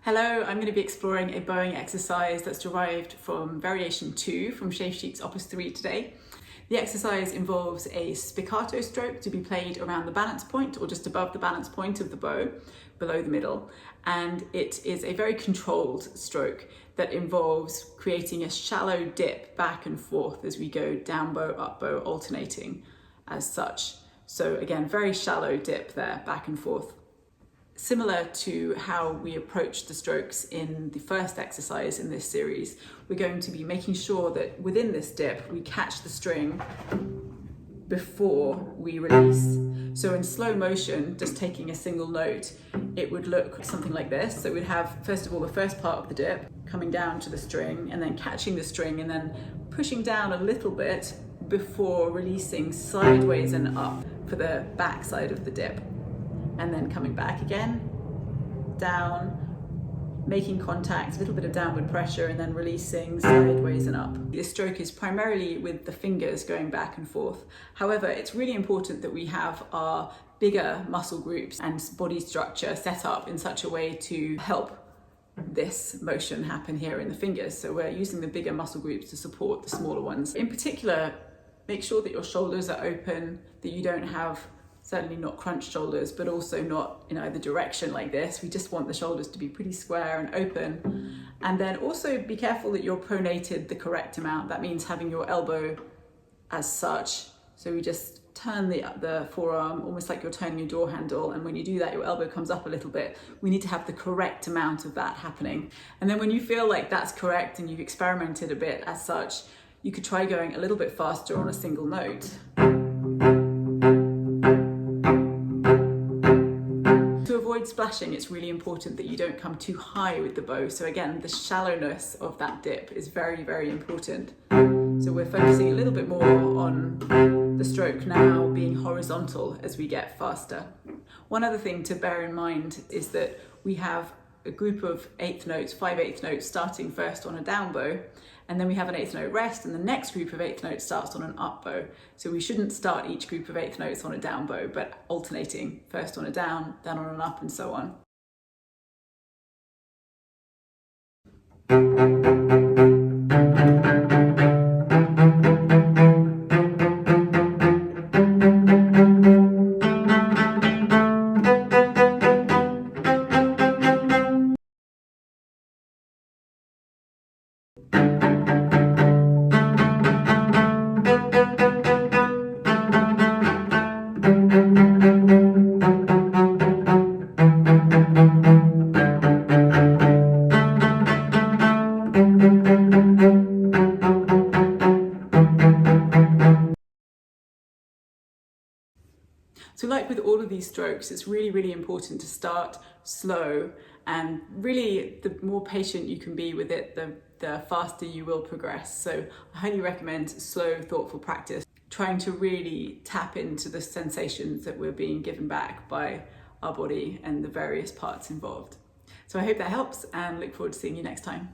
Hello, I'm going to be exploring a bowing exercise that's derived from variation 2 from Sevcik Op 3 today. The exercise involves a spiccato stroke to be played around the balance point or just above the balance point of the bow, below the middle. And it is a very controlled stroke that involves creating a shallow dip back and forth as we go down bow, up bow, alternating as such. So again, very shallow dip there, back and forth. Similar to how we approached the strokes in the first exercise in this series, we're going to be making sure that within this dip we catch the string before we release. So in slow motion, just taking a single note, it would look something like this. So we'd have, first of all, the first part of the dip coming down to the string and then catching the string and then pushing down a little bit before releasing sideways and up for the back side of the dip. And then coming back again, down, making contact, a little bit of downward pressure, and then releasing sideways and up. This stroke is primarily with the fingers going back and forth. However, it's really important that we have our bigger muscle groups and body structure set up in such a way to help this motion happen here in the fingers. So we're using the bigger muscle groups to support the smaller ones. In particular, make sure that your shoulders are open, that you don't have certainly not crunched shoulders, but also not in either direction like this. We just want the shoulders to be pretty square and open. And then also be careful that you're pronated the correct amount. That means having your elbow as such. So we just turn the forearm almost like you're turning your door handle. And when you do that, your elbow comes up a little bit. We need to have the correct amount of that happening. And then when you feel like that's correct and you've experimented a bit as such, you could try going a little bit faster on a single note. Splashing, it's really important that you don't come too high with the bow. So again, the shallowness of that dip is very, very important. So we're focusing a little bit more on the stroke now being horizontal as we get faster. One other thing to bear in mind is that we have a group of eighth notes, 5/8 notes starting first on a down bow, and then we have an eighth note rest, and the next group of eighth notes starts on an up bow. So we shouldn't start each group of eighth notes on a down bow, but alternating first on a down, then on an up, and so on. So like with all of these strokes, it's really, really important to start slow, and really the more patient you can be with it, the faster you will progress. So I highly recommend slow, thoughtful practice, trying to really tap into the sensations that we're being given back by our body and the various parts involved. So I hope that helps and look forward to seeing you next time.